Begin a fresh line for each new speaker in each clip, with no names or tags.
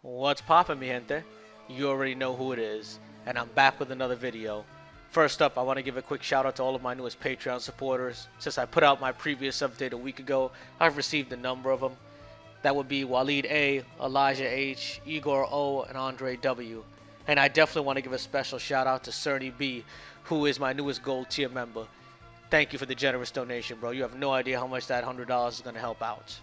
What's poppin', mi gente? You already know who it is, and I'm back with another video. First up, I want to give a quick shout out to all of my newest Patreon supporters. Since I put out my previous update a week ago, I've received a number of them. That would be Waleed A, Elijah H, Igor O, and Andre W. And I definitely want to give a special shout out to Cerny B, who is my newest gold tier member. Thank you for the generous donation, bro. You have no idea how much that $100 is going to help out.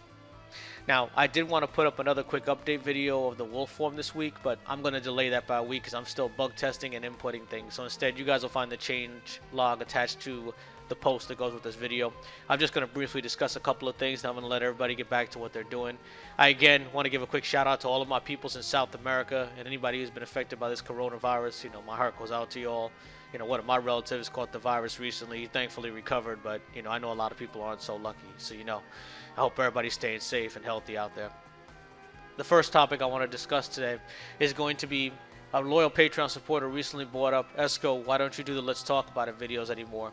Now, I did want to put up another quick update video of the wolf form this week, but I'm going to delay that by a week because I'm still bug testing and inputting things. So instead, you guys will find the change log attached to the post that goes with this video. I'm just going to briefly discuss a couple of things, and I'm going to let everybody get back to what they're doing. I, again, want to give a quick shout out to all of my peoples in South America and anybody who's been affected by this coronavirus. You know, my heart goes out to you all. You know, one of my relatives caught the virus recently. He thankfully recovered, but, you know, I know a lot of people aren't so lucky. So, you know, I hope everybody's staying safe and healthy out there. The first topic I want to discuss today is going to be a loyal Patreon supporter recently brought up, Esco, why don't you do the Let's Talk About It videos anymore?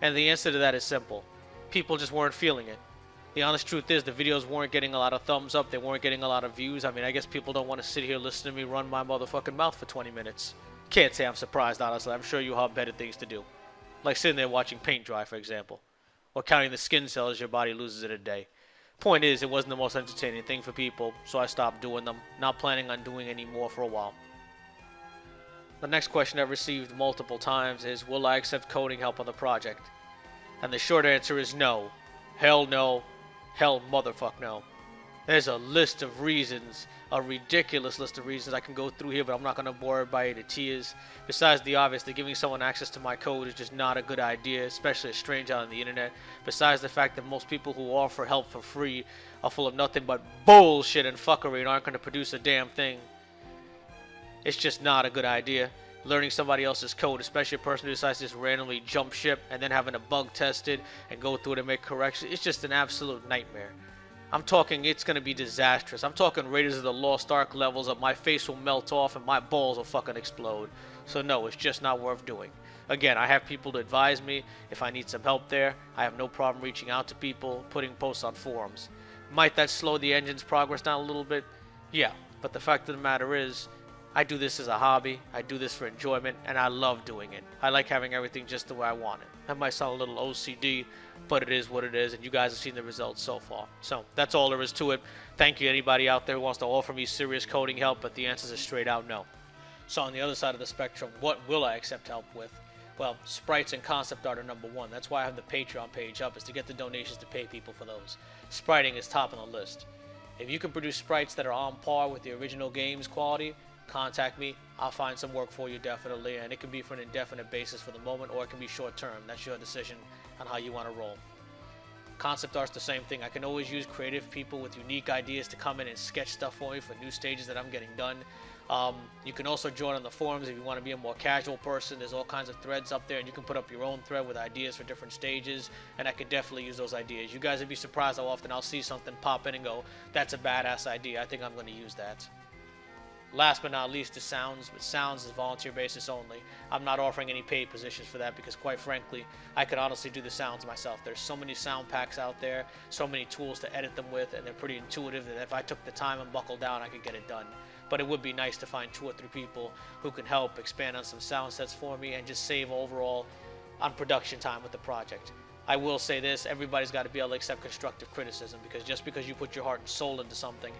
And the answer to that is simple. People just weren't feeling it. The honest truth is the videos weren't getting a lot of thumbs up. They weren't getting a lot of views. I mean, I guess people don't want to sit here listening to me run my motherfucking mouth for 20 minutes. Can't say I'm surprised, honestly. I'm sure you have better things to do. Like sitting there watching paint dry, for example. Or counting the skin cells your body loses in a day. Point is, it wasn't the most entertaining thing for people, so I stopped doing them. Not planning on doing any more for a while. The next question I've received multiple times is, will I accept coding help on the project? And the short answer is no. Hell no. Hell motherfuck no. There's a list of reasons, a ridiculous list of reasons I can go through here, but I'm not going to bore everybody to tears. Besides the obvious that giving someone access to my code is just not a good idea, especially a stranger on the internet. Besides the fact that most people who offer help for free are full of nothing but bullshit and fuckery and aren't going to produce a damn thing. It's just not a good idea. Learning somebody else's code, especially a person who decides to just randomly jump ship and then having a bug tested and go through it and make corrections, it's just an absolute nightmare. I'm talking it's going to be disastrous. I'm talking Raiders of the Lost Ark levels of my face will melt off and my balls will fucking explode. So no, it's just not worth doing. Again, I have people to advise me if I need some help there. I have no problem reaching out to people, putting posts on forums. Might that slow the engine's progress down a little bit? Yeah, but the fact of the matter is, I do this as a hobby, I do this for enjoyment, and I love doing it. I like having everything just the way I want it. That might sound a little OCD, but it is what it is, and you guys have seen the results so far. So, that's all there is to it. Thank you to anybody out there who wants to offer me serious coding help, but the answer is a straight out no. So on the other side of the spectrum, what will I accept help with? Well, sprites and concept art are number one. That's why I have the Patreon page up, is to get the donations to pay people for those. Spriting is top on the list. If you can produce sprites that are on par with the original game's quality, contact me. I'll find some work for you definitely, and it can be for an indefinite basis for the moment, or it can be short term. That's your decision on how you want to roll. Concept art's the same thing. I can always use creative people with unique ideas to come in and sketch stuff for me for new stages that I'm getting done. You can also join on the forums if you want to be a more casual person. There's all kinds of threads up there, and you can put up your own thread with ideas for different stages, and I can definitely use those ideas. You guys would be surprised how often I'll see something pop in and go, that's a badass idea. I think I'm going to use that. Last but not least is sounds, but sounds is volunteer basis only. I'm not offering any paid positions for that because quite frankly, I could honestly do the sounds myself. There's so many sound packs out there, so many tools to edit them with, and they're pretty intuitive that if I took the time and buckled down, I could get it done. But it would be nice to find 2 or 3 people who can help expand on some sound sets for me and just save overall on production time with the project. I will say this, everybody's got to be able to accept constructive criticism, because just because you put your heart and soul into something,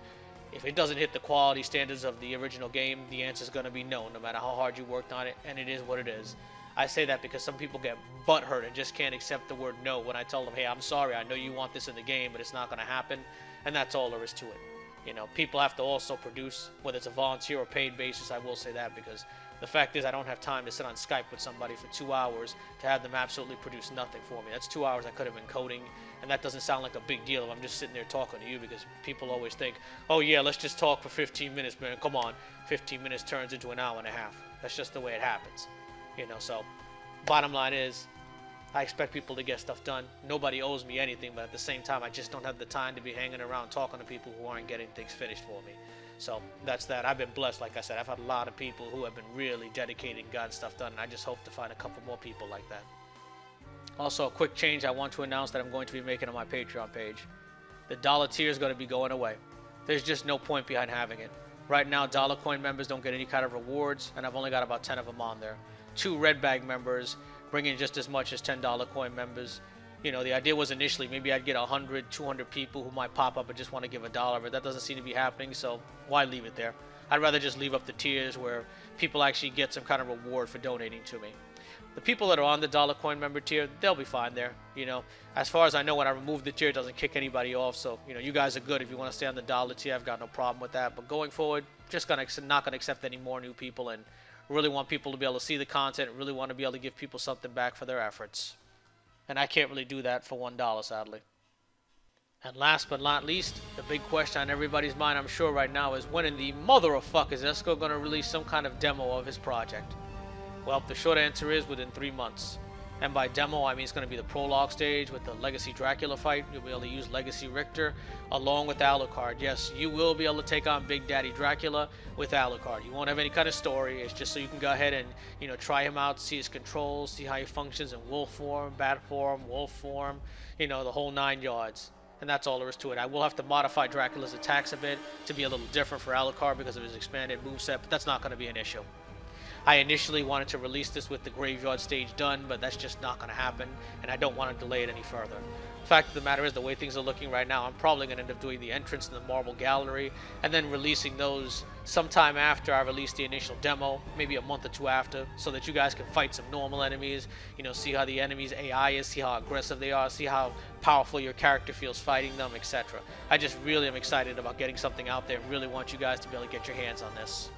if it doesn't hit the quality standards of the original game, the answer is going to be no matter how hard you worked on it, and it is what it is. I say that because some people get butthurt and just can't accept the word no when I tell them, hey, I'm sorry, I know you want this in the game, but it's not going to happen, and that's all there is to it. You know, people have to also produce, whether it's a volunteer or paid basis, I will say that, because the fact is I don't have time to sit on Skype with somebody for 2 hours to have them absolutely produce nothing for me. That's 2 hours I could have been coding, and that doesn't sound like a big deal if I'm just sitting there talking to you, because people always think, oh yeah, let's just talk for 15 minutes, man, come on. 15 minutes turns into an hour and a half. That's just the way it happens. You know, so bottom line is, I expect people to get stuff done. Nobody owes me anything, but at the same time, I just don't have the time to be hanging around talking to people who aren't getting things finished for me. So that's that. I've been blessed, like I said. I've had a lot of people who have been really dedicated and gotten stuff done, and I just hope to find a couple more people like that. Also, a quick change I want to announce that I'm going to be making on my Patreon page. The dollar tier is going to be going away. There's just no point behind having it. Right now, dollar coin members don't get any kind of rewards, and I've only got about 10 of them on there. 2 red bag members bring in just as much as $10 coin members. You know, the idea was initially maybe I'd get 100, 200 people who might pop up and just want to give $1, but that doesn't seem to be happening, so why leave it there? I'd rather just leave up the tiers where people actually get some kind of reward for donating to me. The people that are on the dollar coin member tier, they'll be fine there. You know, as far as I know, when I remove the tier, it doesn't kick anybody off. So, you know, you guys are good. If you want to stay on the dollar tier, I've got no problem with that. But going forward, just not gonna accept any more new people, and really want people to be able to see the content. Really want to be able to give people something back for their efforts. And I can't really do that for $1, sadly. And last but not least, the big question on everybody's mind, I'm sure right now, is when in the motherfucker is Esco going to release some kind of demo of his project? Well, the short answer is within 3 months. And by demo, I mean it's going to be the prologue stage with the Legacy Dracula fight. You'll be able to use Legacy Richter along with Alucard. Yes, you will be able to take on Big Daddy Dracula with Alucard. You won't have any kind of story. It's just so you can go ahead and, you know, try him out, see his controls, see how he functions in wolf form, bat form, wolf form, you know, the whole 9 yards. And that's all there is to it. I will have to modify Dracula's attacks a bit to be a little different for Alucard because of his expanded moveset, but that's not going to be an issue. I initially wanted to release this with the graveyard stage done, but that's just not going to happen, and I don't want to delay it any further. The fact of the matter is, the way things are looking right now, I'm probably going to end up doing the entrance in the Marble Gallery, and then releasing those sometime after I release the initial demo, maybe a month or 2 after, so that you guys can fight some normal enemies, you know, see how the enemy's AI is, see how aggressive they are, see how powerful your character feels fighting them, etc. I just really am excited about getting something out there and really want you guys to be able to get your hands on this.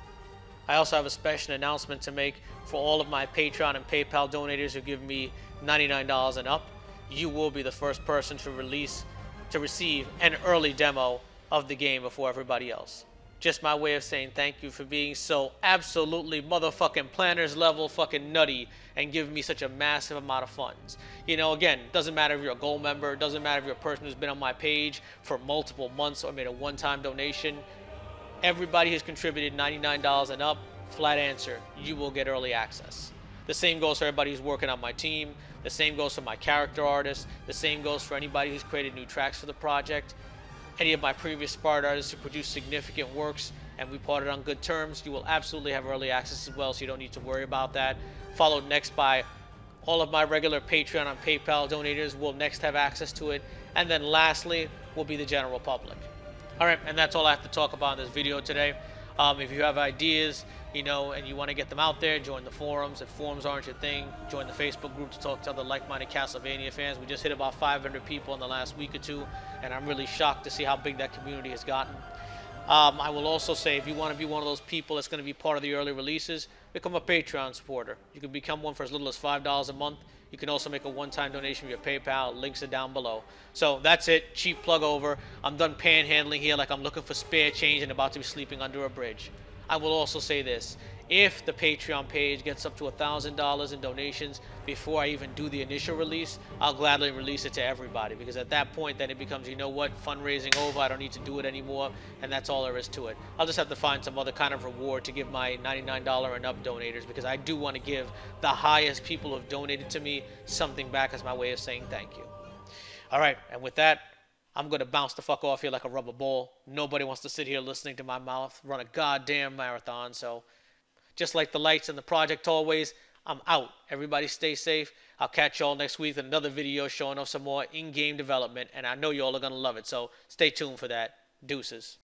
I also have a special announcement to make for all of my Patreon and PayPal donators who give me $99 and up. You will be the first person to receive an early demo of the game before everybody else. Just my way of saying thank you for being so absolutely motherfucking planners level fucking nutty and giving me such a massive amount of funds. You know, again, doesn't matter if you're a gold member, doesn't matter if you're a person who's been on my page for multiple months or made a one-time donation. Everybody who's contributed $99 and up, flat answer, you will get early access. The same goes for everybody who's working on my team. The same goes for my character artists. The same goes for anybody who's created new tracks for the project. Any of my previous Sparta artists who produced significant works and we parted on good terms, you will absolutely have early access as well, so you don't need to worry about that. Followed next by all of my regular Patreon and PayPal donators will next have access to it. And then lastly will be the general public. Alright, and that's all I have to talk about in this video today. If you have ideas, you know, and you want to get them out there, join the forums. If forums aren't your thing, join the Facebook group to talk to other like-minded Castlevania fans. We just hit about 500 people in the last week or two, and I'm really shocked to see how big that community has gotten. I will also say, if you want to be one of those people that's going to be part of the early releases, become a Patreon supporter. You can become one for as little as $5 a month. You can also make a one-time donation via PayPal. Links are down below. So that's it. Cheap plug over. I'm done panhandling here like I'm looking for spare change and about to be sleeping under a bridge. I will also say this. If the Patreon page gets up to $1,000 in donations before I even do the initial release, I'll gladly release it to everybody, because at that point then it becomes, you know what, fundraising over, I don't need to do it anymore, and that's all there is to it. I'll just have to find some other kind of reward to give my $99 and up donators, because I do want to give the highest people who have donated to me something back as my way of saying thank you. Alright, and with that, I'm going to bounce the fuck off here like a rubber ball. Nobody wants to sit here listening to my mouth run a goddamn marathon, so just like the lights in the project always, I'm out. Everybody stay safe. I'll catch y'all next week with another video showing off some more in-game development, and I know y'all are going to love it, so stay tuned for that. Deuces.